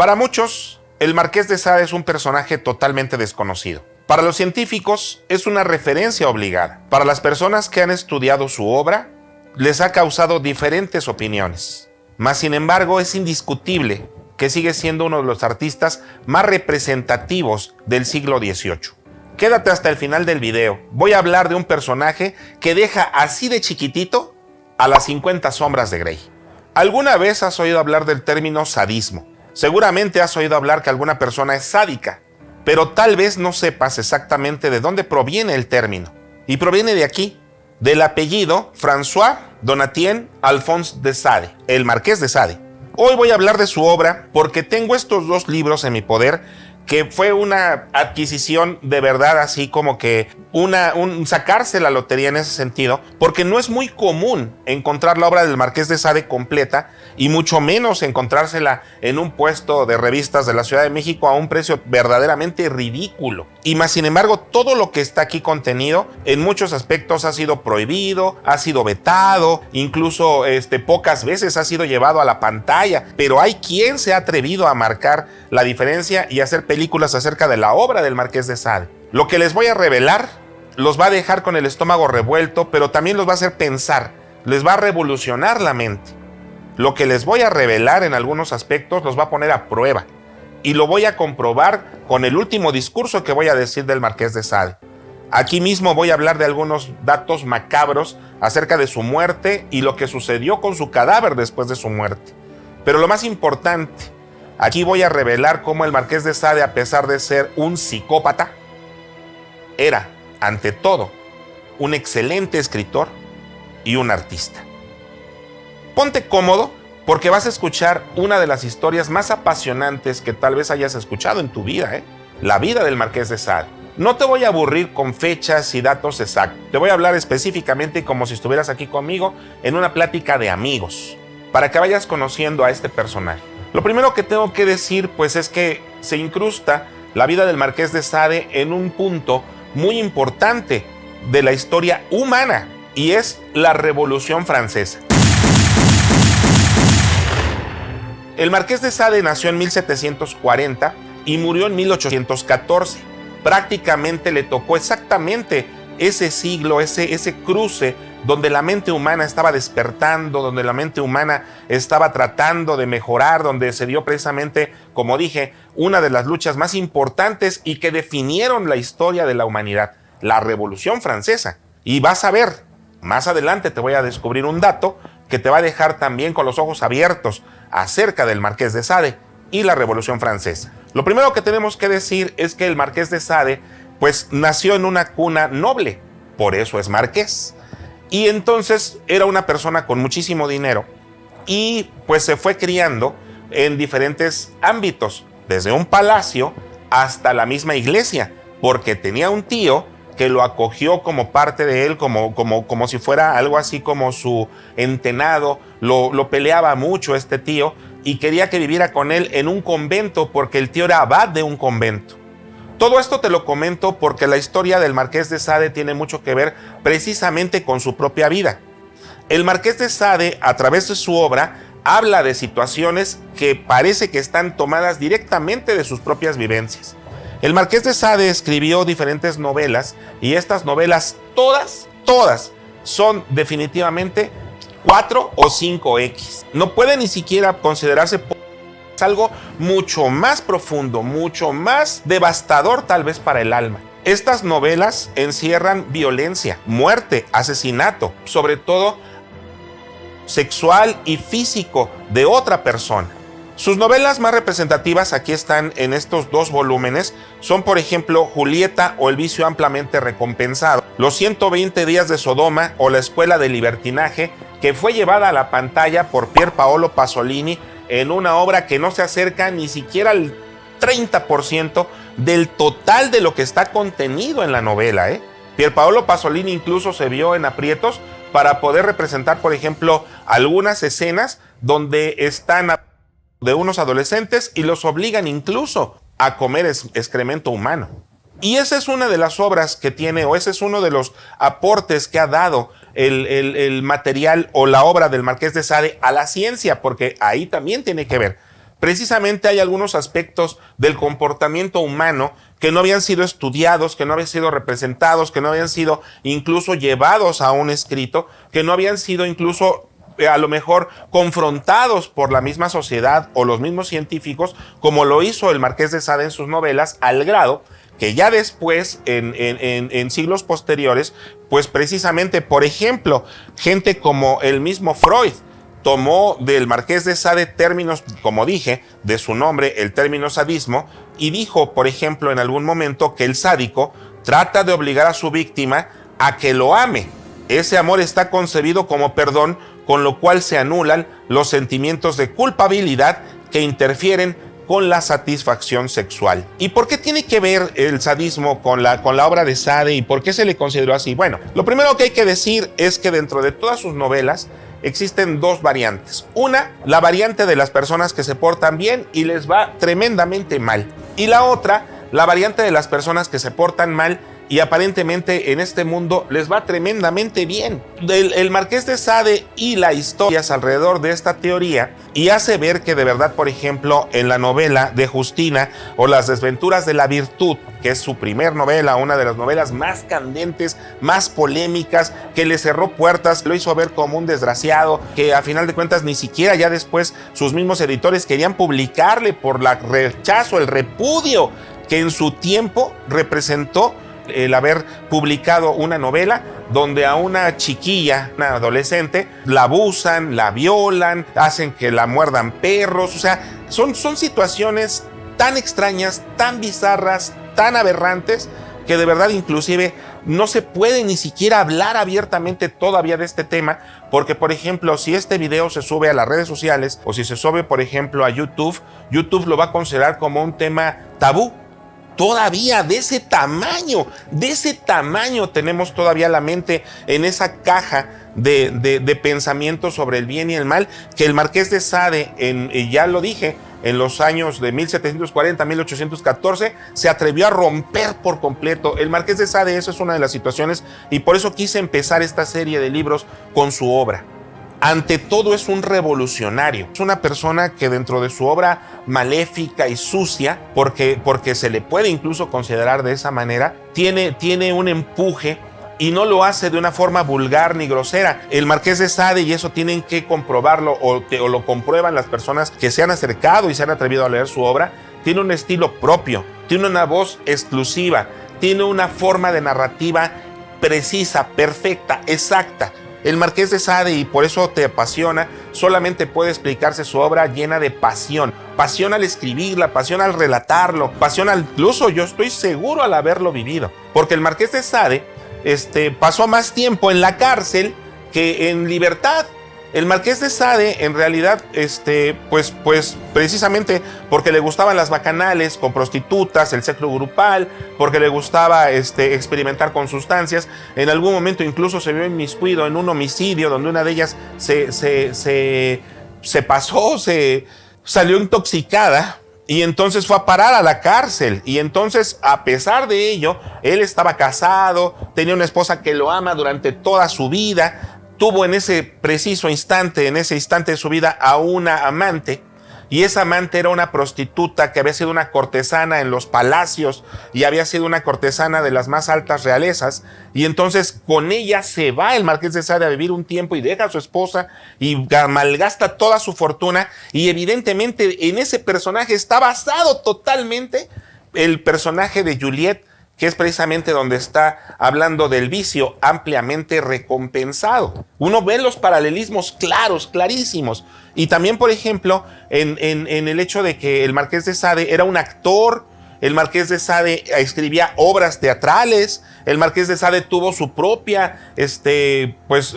Para muchos, el Marqués de Sade es un personaje totalmente desconocido. Para los científicos, es una referencia obligada. Para las personas que han estudiado su obra, les ha causado diferentes opiniones. Mas, sin embargo, es indiscutible que sigue siendo uno de los artistas más representativos del siglo XVIII. Quédate hasta el final del video. Voy a hablar de un personaje que deja así de chiquitito a las 50 sombras de Grey. ¿Alguna vez has oído hablar del término sadismo? Seguramente has oído hablar que alguna persona es sádica, pero tal vez no sepas exactamente de dónde proviene el término. Y proviene de aquí, del apellido François Donatien Alphonse de Sade, el Marqués de Sade. Hoy voy a hablar de su obra porque tengo estos dos libros en mi poder, que fue una adquisición de verdad, así como que sacarse la lotería en ese sentido, porque no es muy común encontrar la obra del Marqués de Sade completa y mucho menos encontrársela en un puesto de revistas de la Ciudad de México a un precio verdaderamente ridículo. Y más sin embargo, todo lo que está aquí contenido en muchos aspectos ha sido prohibido, ha sido vetado, incluso pocas veces ha sido llevado a la pantalla, pero hay quien se ha atrevido a marcar la diferencia y hacer películas acerca de la obra del Marqués de Sade. Lo que les voy a revelar los va a dejar con el estómago revuelto, pero también los va a hacer pensar, les va a revolucionar la mente. Lo que les voy a revelar en algunos aspectos los va a poner a prueba y lo voy a comprobar con el último discurso que voy a decir del Marqués de Sade. Aquí mismo voy a hablar de algunos datos macabros acerca de su muerte y lo que sucedió con su cadáver después de su muerte. Pero lo más importante, aquí voy a revelar cómo el Marqués de Sade, a pesar de ser un psicópata, era, ante todo, un excelente escritor y un artista. Ponte cómodo porque vas a escuchar una de las historias más apasionantes que tal vez hayas escuchado en tu vida, la vida del Marqués de Sade. No te voy a aburrir con fechas y datos exactos. Te voy a hablar específicamente como si estuvieras aquí conmigo en una plática de amigos, para que vayas conociendo a este personaje. Lo primero que tengo que decir, pues, es que se incrusta la vida del Marqués de Sade en un punto muy importante de la historia humana, y es la Revolución Francesa. El Marqués de Sade nació en 1740 y murió en 1814. Prácticamente le tocó exactamente ese siglo, ese cruce donde la mente humana estaba despertando, donde la mente humana estaba tratando de mejorar, donde se dio precisamente, como dije, una de las luchas más importantes y que definieron la historia de la humanidad, la Revolución Francesa. Y vas a ver, más adelante te voy a descubrir un dato que te va a dejar también con los ojos abiertos acerca del Marqués de Sade y la Revolución Francesa. Lo primero que tenemos que decir es que el Marqués de Sade, pues, nació en una cuna noble, por eso es marqués. Y entonces era una persona con muchísimo dinero y pues se fue criando en diferentes ámbitos, desde un palacio hasta la misma iglesia, porque tenía un tío que lo acogió como parte de él, como si fuera algo así como su entenado. Lo peleaba mucho este tío y quería que viviera con él en un convento porque el tío era abad de un convento. Todo esto te lo comento porque la historia del Marqués de Sade tiene mucho que ver precisamente con su propia vida. El Marqués de Sade, a través de su obra, habla de situaciones que parece que están tomadas directamente de sus propias vivencias. El Marqués de Sade escribió diferentes novelas y estas novelas todas son definitivamente 4 o 5X. No puede ni siquiera considerarse algo mucho más profundo, mucho más devastador tal vez para el alma. Estas novelas encierran violencia, muerte, asesinato, sobre todo sexual y físico de otra persona. Sus novelas más representativas aquí están en estos dos volúmenes, son por ejemplo Julieta o El vicio ampliamente recompensado, Los 120 días de Sodoma o La escuela del libertinaje, que fue llevada a la pantalla por Pier Paolo Pasolini en una obra que no se acerca ni siquiera al 30% del total de lo que está contenido en la novela. Pier Paolo Pasolini incluso se vio en aprietos para poder representar, por ejemplo, algunas escenas donde están de unos adolescentes y los obligan incluso a comer excremento humano. Y esa es una de las obras que tiene, o ese es uno de los aportes que ha dado el material o la obra del Marqués de Sade a la ciencia, porque ahí también tiene que ver. precisamente hay algunos aspectos del comportamiento humano que no habían sido estudiados, que no habían sido representados, que no habían sido incluso llevados a un escrito, que no habían sido incluso a lo mejor confrontados por la misma sociedad o los mismos científicos, como lo hizo el Marqués de Sade en sus novelas, al grado que ya después, en siglos posteriores, pues precisamente, por ejemplo, gente como el mismo Freud tomó del Marqués de Sade términos, como dije, de su nombre, el término sadismo, y dijo, por ejemplo, en algún momento que el sádico trata de obligar a su víctima a que lo ame. Ese amor está concebido como perdón, con lo cual se anulan los sentimientos de culpabilidad que interfieren con la satisfacción sexual. ¿Y por qué tiene que ver el sadismo con la obra de Sade y por qué se le consideró así? Bueno, lo primero que hay que decir es que dentro de todas sus novelas existen dos variantes. Una, la variante de las personas que se portan bien y les va tremendamente mal. Y la otra, la variante de las personas que se portan mal y aparentemente en este mundo les va tremendamente bien. El Marqués de Sade y las historias alrededor de esta teoría y hace ver que de verdad, por ejemplo, en la novela de Justina o Las desventuras de la virtud, que es su primer novela, una de las novelas más candentes, más polémicas, que le cerró puertas, lo hizo ver como un desgraciado, que a final de cuentas ni siquiera ya después sus mismos editores querían publicarle por el rechazo, el repudio que en su tiempo representó el haber publicado una novela donde a una chiquilla, una adolescente, la abusan, la violan, hacen que la muerdan perros. O sea, son situaciones tan extrañas, tan bizarras, tan aberrantes, que de verdad inclusive no se puede ni siquiera hablar abiertamente todavía de este tema, porque por ejemplo, si este video se sube a las redes sociales o si se sube por ejemplo a YouTube lo va a considerar como un tema tabú. Todavía de ese tamaño tenemos todavía la mente en esa caja de pensamientos sobre el bien y el mal, que el Marqués de Sade, ya lo dije, en los años de 1740 a 1814, se atrevió a romper por completo. El Marqués de Sade, eso es una de las situaciones, y por eso quise empezar esta serie de libros con su obra. Ante todo es un revolucionario, es una persona que dentro de su obra maléfica y sucia, porque se le puede incluso considerar de esa manera, tiene un empuje y no lo hace de una forma vulgar ni grosera. El Marqués de Sade, y eso tienen que comprobarlo o lo comprueban las personas que se han acercado y se han atrevido a leer su obra, tiene un estilo propio, tiene una voz exclusiva, tiene una forma de narrativa precisa, perfecta, exacta. El Marqués de Sade, y por eso te apasiona, solamente puede explicarse su obra llena de pasión. Pasión al escribirla, pasión al relatarlo, pasión incluso yo estoy seguro al haberlo vivido. Porque el Marqués de Sade pasó más tiempo en la cárcel que en libertad. El Marqués de Sade, en realidad, pues precisamente porque le gustaban las bacanales con prostitutas, el sexo grupal, porque le gustaba experimentar con sustancias. En algún momento incluso se vio inmiscuido en un homicidio donde una de ellas salió intoxicada. Y entonces fue a parar a la cárcel. Y entonces, a pesar de ello, él estaba casado, tenía una esposa que lo ama durante toda su vida. Tuvo en ese preciso instante, en ese instante de su vida, a una amante. Y esa amante era una prostituta que había sido una cortesana en los palacios y había sido una cortesana de las más altas realezas. Y entonces con ella se va el Marqués de Sade a vivir un tiempo y deja a su esposa y malgasta toda su fortuna. Y evidentemente en ese personaje está basado totalmente el personaje de Juliette, que es precisamente donde está hablando del vicio ampliamente recompensado. Uno ve los paralelismos claros, clarísimos. Y también, por ejemplo, en el hecho de que el Marqués de Sade era un actor, el Marqués de Sade escribía obras teatrales, el Marqués de Sade tuvo su propia,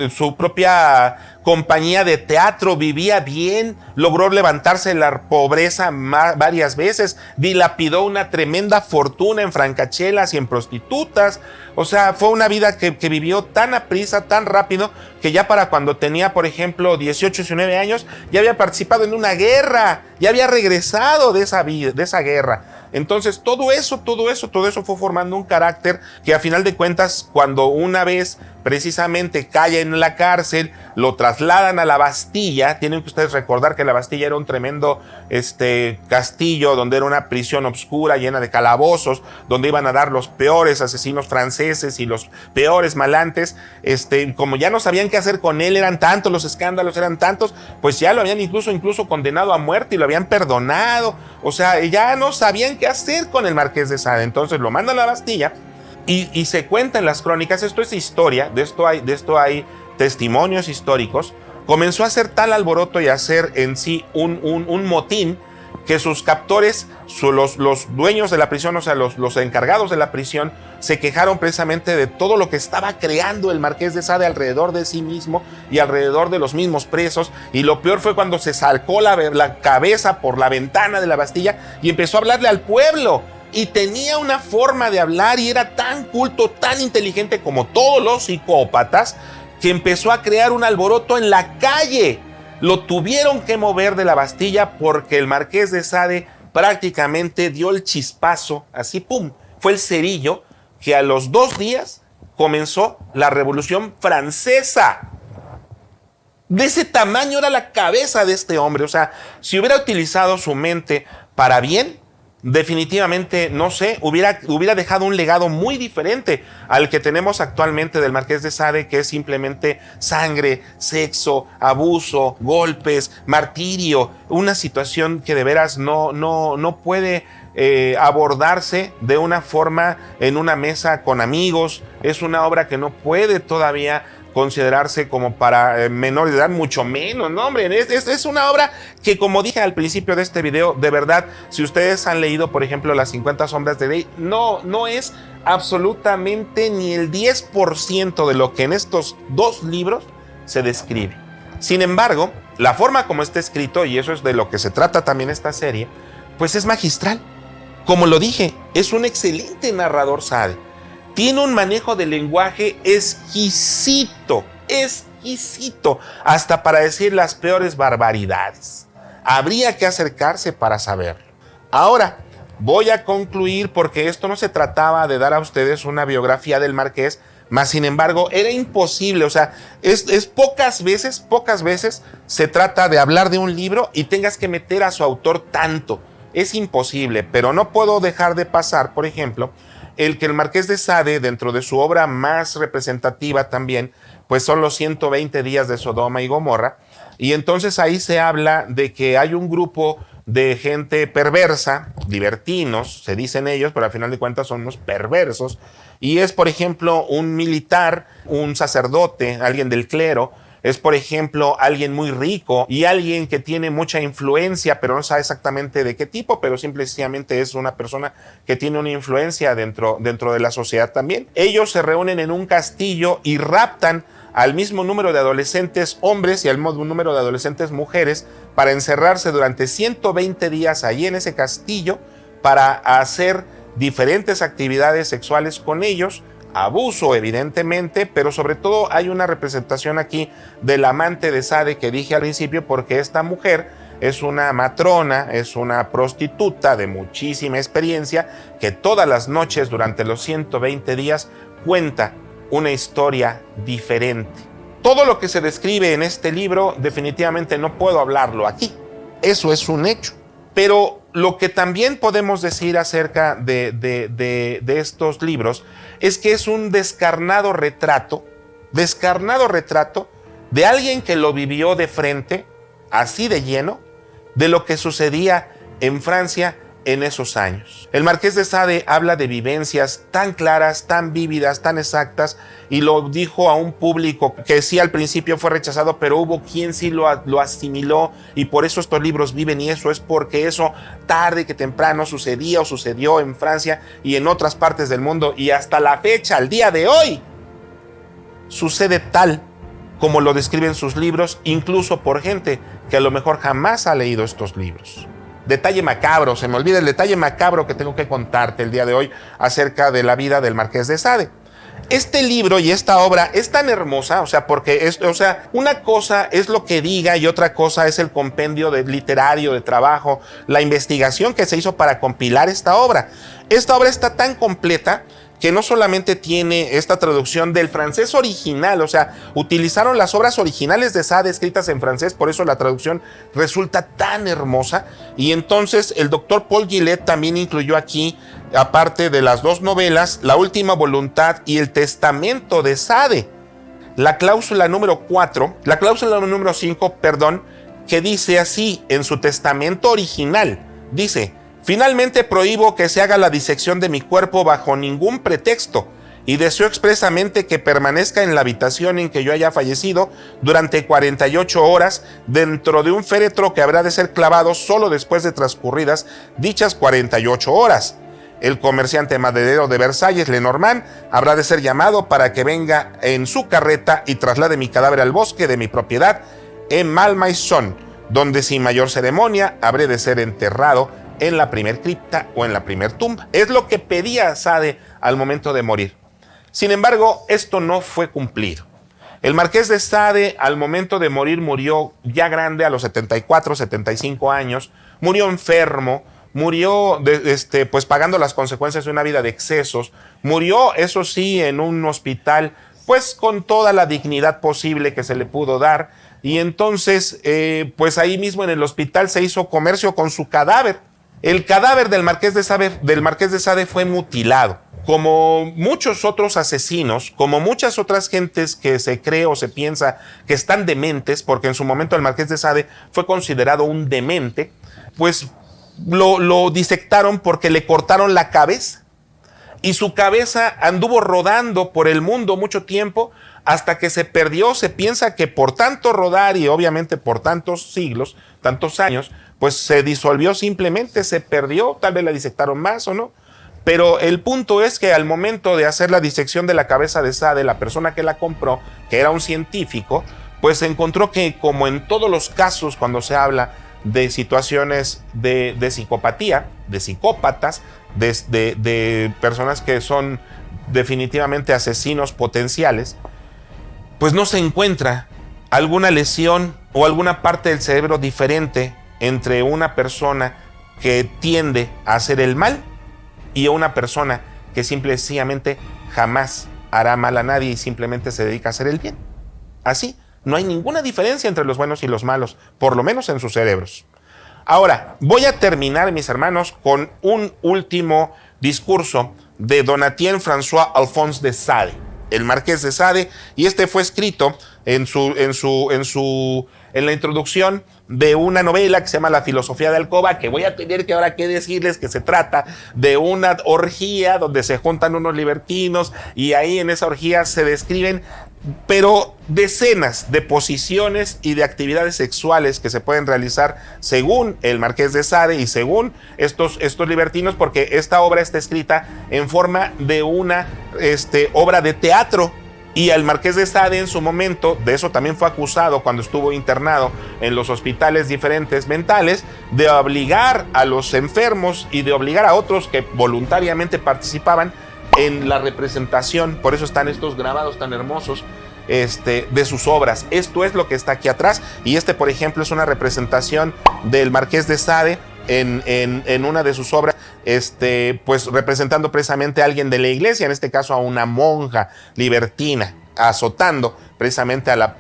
su propia compañía de teatro, vivía bien, logró levantarse de la pobreza varias veces, dilapidó una tremenda fortuna en francachelas y en prostitutas. O sea, fue una vida que vivió tan aprisa, tan rápido, que ya para cuando tenía, por ejemplo, 18, 19 años, ya había participado en una guerra, ya había regresado de esa guerra. Entonces, todo eso fue formando un carácter que a final de cuentas, cuando una vez precisamente cae en la cárcel, lo trasladan a la Bastilla. Tienen que ustedes recordar que la Bastilla era un tremendo castillo, donde era una prisión oscura llena de calabozos, donde iban a dar los peores asesinos franceses y los peores malantes. Como ya no sabían qué hacer con él, eran tantos los escándalos, eran tantos, pues ya lo habían incluso condenado a muerte y lo habían perdonado. O sea, ya no sabían qué hacer con el Marqués de Sade. Entonces lo mandan a la Bastilla. Y se cuenta en las crónicas, esto es historia, de esto hay testimonios históricos. Comenzó a hacer tal alboroto y a hacer en sí un motín, que sus captores, los dueños de la prisión, o sea, los encargados de la prisión, se quejaron precisamente de todo lo que estaba creando el Marqués de Sade alrededor de sí mismo y alrededor de los mismos presos. Y lo peor fue cuando se sacó la cabeza por la ventana de la Bastilla y empezó a hablarle al pueblo. Y tenía una forma de hablar y era tan culto, tan inteligente como todos los psicópatas, que empezó a crear un alboroto en la calle. Lo tuvieron que mover de la Bastilla porque el Marqués de Sade prácticamente dio el chispazo, así pum, fue el cerillo que a los 2 días comenzó la Revolución Francesa. De ese tamaño era la cabeza de este hombre. O sea, si hubiera utilizado su mente para bien, definitivamente, no sé, hubiera dejado un legado muy diferente al que tenemos actualmente del Marqués de Sade, que es simplemente sangre, sexo, abuso, golpes, martirio, una situación que de veras no puede abordarse de una forma en una mesa con amigos. Es una obra que no puede todavía considerarse como para menores de edad, mucho menos, no hombre, es una obra que, como dije al principio de este video, de verdad, si ustedes han leído, por ejemplo, Las 50 sombras de Grey, no es absolutamente ni el 10% de lo que en estos 2 libros se describe. Sin embargo, la forma como está escrito, y eso es de lo que se trata también esta serie, pues es magistral. Como lo dije, es un excelente narrador Sade. Tiene un manejo de lenguaje exquisito, hasta para decir las peores barbaridades. Habría que acercarse para saberlo. Ahora, voy a concluir, porque esto no se trataba de dar a ustedes una biografía del Marqués, mas sin embargo era imposible. O sea, es pocas veces se trata de hablar de un libro y tengas que meter a su autor tanto. Es imposible, pero no puedo dejar de pasar, por ejemplo, el que el Marqués de Sade, dentro de su obra más representativa también, pues son los 120 días de Sodoma y Gomorra. Y entonces ahí se habla de que hay un grupo de gente perversa, libertinos, se dicen ellos, pero al final de cuentas son unos perversos. Y es, por ejemplo, un militar, un sacerdote, alguien del clero. Es, por ejemplo, alguien muy rico y alguien que tiene mucha influencia, pero no sabe exactamente de qué tipo, pero simplemente es una persona que tiene una influencia dentro de la sociedad también. Ellos se reúnen en un castillo y raptan al mismo número de adolescentes hombres y al mismo número de adolescentes mujeres para encerrarse durante 120 días allí en ese castillo para hacer diferentes actividades sexuales con ellos. Abuso, evidentemente, pero sobre todo hay una representación aquí del amante de Sade que dije al principio, porque esta mujer es una matrona, es una prostituta de muchísima experiencia que todas las noches durante los 120 días cuenta una historia diferente. Todo lo que se describe en este libro definitivamente no puedo hablarlo aquí, eso es un hecho, pero lo que también podemos decir acerca de estos libros es que es un descarnado retrato de alguien que lo vivió de frente, así de lleno, de lo que sucedía en Francia en esos años. El Marqués de Sade habla de vivencias tan claras, tan vívidas, tan exactas, y lo dijo a un público que sí al principio fue rechazado, pero hubo quien sí lo asimiló, y por eso estos libros viven, y eso es porque eso tarde que temprano sucedía o sucedió en Francia y en otras partes del mundo, y hasta la fecha, al día de hoy, sucede tal como lo describen sus libros, incluso por gente que a lo mejor jamás ha leído estos libros. Detalle macabro, se me olvida el detalle macabro que tengo que contarte el día de hoy acerca de la vida del Marqués de Sade. Este libro y esta obra es tan hermosa, o sea, porque una cosa es lo que diga y otra cosa es el compendio literario de trabajo, la investigación que se hizo para compilar esta obra. Esta obra está tan completa que no solamente tiene esta traducción del francés original, o sea, utilizaron las obras originales de Sade escritas en francés, por eso la traducción resulta tan hermosa. Y entonces el doctor Paul Gillette también incluyó aquí, aparte de las dos novelas, La última voluntad y El testamento de Sade. La cláusula número 5, que dice así en su testamento original, dice: finalmente prohíbo que se haga la disección de mi cuerpo bajo ningún pretexto y deseo expresamente que permanezca en la habitación en que yo haya fallecido durante 48 horas dentro de un féretro que habrá de ser clavado solo después de transcurridas dichas 48 horas. El comerciante maderero de Versalles, Lenormand, habrá de ser llamado para que venga en su carreta y traslade mi cadáver al bosque de mi propiedad en Malmaison, donde sin mayor ceremonia habré de ser enterrado en la primer cripta o en la primer tumba. Es lo que pedía Sade al momento de morir. Sin embargo, esto no fue cumplido. El marqués de Sade al momento de morir murió ya grande, a los 74, 75 años, murió enfermo, murió pues pagando las consecuencias de una vida de excesos, murió, eso sí, en un hospital pues con toda la dignidad posible que se le pudo dar, y entonces pues ahí mismo en el hospital se hizo comercio con su cadáver. El cadáver del marqués de Sade fue mutilado. Como muchos otros asesinos, como muchas otras gentes que se cree o se piensa que están dementes, porque en su momento el marqués de Sade fue considerado un demente, pues lo disectaron porque le cortaron la cabeza. Y su cabeza anduvo rodando por el mundo mucho tiempo hasta que se perdió. Se piensa que por tanto rodar y obviamente por tantos siglos, tantos años, pues se disolvió simplemente, se perdió, tal vez la disectaron más o no. Pero el punto es que al momento de hacer la disección de la cabeza de Sade, la persona que la compró, que era un científico, pues encontró que, como en todos los casos cuando se habla de situaciones de psicopatía, de psicópatas, de personas que son definitivamente asesinos potenciales, pues no se encuentra alguna lesión o alguna parte del cerebro diferente entre una persona que tiende a hacer el mal y una persona que simplemente jamás hará mal a nadie y simplemente se dedica a hacer el bien. Así, no hay ninguna diferencia entre los buenos y los malos, por lo menos en sus cerebros. Ahora, voy a terminar, mis hermanos, con un último discurso de Donatien François Alphonse de Sade, el marqués de Sade, y este fue escrito en la introducción de una novela que se llama La filosofía de alcoba, que voy a tener que ahora que decirles que se trata de una orgía donde se juntan unos libertinos y ahí en esa orgía se describen pero decenas de posiciones y de actividades sexuales que se pueden realizar según el marqués de Sade y según estos libertinos, porque esta obra está escrita en forma de una obra de teatro. Y al marqués de Sade en su momento, de eso también fue acusado cuando estuvo internado en los hospitales diferentes mentales, de obligar a los enfermos y de obligar a otros que voluntariamente participaban en la representación. Por eso están estos grabados tan hermosos de sus obras. Esto es lo que está aquí atrás, y por ejemplo es una representación del marqués de Sade en una de sus obras, pues representando precisamente a alguien de la iglesia, en este caso a una monja libertina, azotando precisamente a la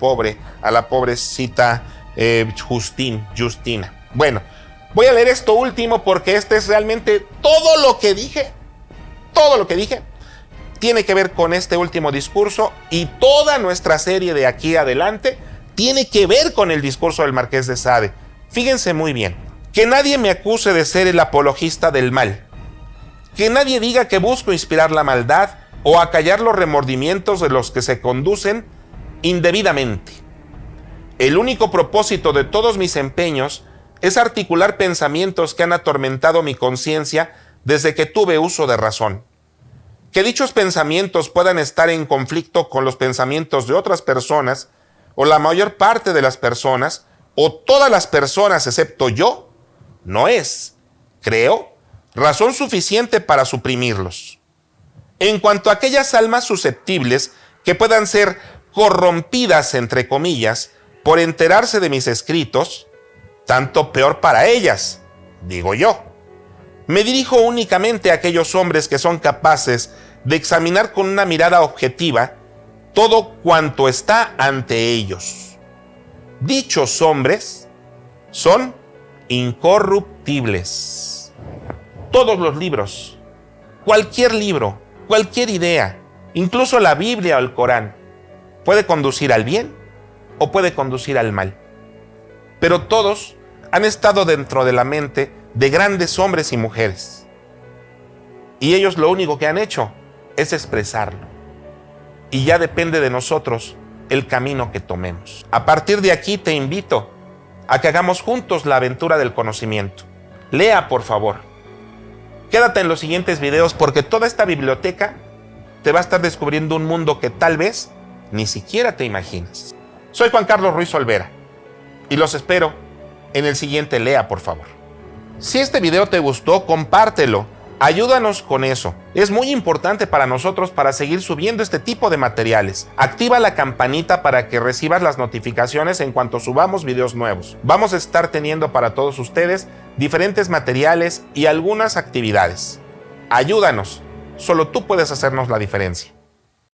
pobrecita Justina. Bueno, voy a leer esto último porque es realmente todo lo que dije tiene que ver con este último discurso, y toda nuestra serie de aquí adelante tiene que ver con el discurso del marqués de Sade. Fíjense muy bien. Que nadie me acuse de ser el apologista del mal. Que nadie diga que busco inspirar la maldad o acallar los remordimientos de los que se conducen indebidamente. El único propósito de todos mis empeños es articular pensamientos que han atormentado mi conciencia desde que tuve uso de razón. Que dichos pensamientos puedan estar en conflicto con los pensamientos de otras personas, o la mayor parte de las personas, o todas las personas excepto yo, no es, creo, razón suficiente para suprimirlos. En cuanto a aquellas almas susceptibles que puedan ser corrompidas, entre comillas, por enterarse de mis escritos, tanto peor para ellas, digo yo. Me dirijo únicamente a aquellos hombres que son capaces de examinar con una mirada objetiva todo cuanto está ante ellos. Dichos hombres son incorruptibles. Todos los libros, cualquier libro, cualquier idea, incluso la Biblia o el Corán, puede conducir al bien o puede conducir al mal. Pero todos han estado dentro de la mente de grandes hombres y mujeres. Y ellos lo único que han hecho es expresarlo. Y ya depende de nosotros el camino que tomemos. A partir de aquí te invito a que hagamos juntos la aventura del conocimiento. Lea, por favor. Quédate en los siguientes videos porque toda esta biblioteca te va a estar descubriendo un mundo que tal vez ni siquiera te imaginas. Soy Juan Carlos Ruiz Olvera y los espero en el siguiente Lea, por favor. Si este video te gustó, compártelo. Ayúdanos con eso. Es muy importante para nosotros para seguir subiendo este tipo de materiales. Activa la campanita para que recibas las notificaciones en cuanto subamos videos nuevos. Vamos a estar teniendo para todos ustedes diferentes materiales y algunas actividades. Ayúdanos. Solo tú puedes hacernos la diferencia.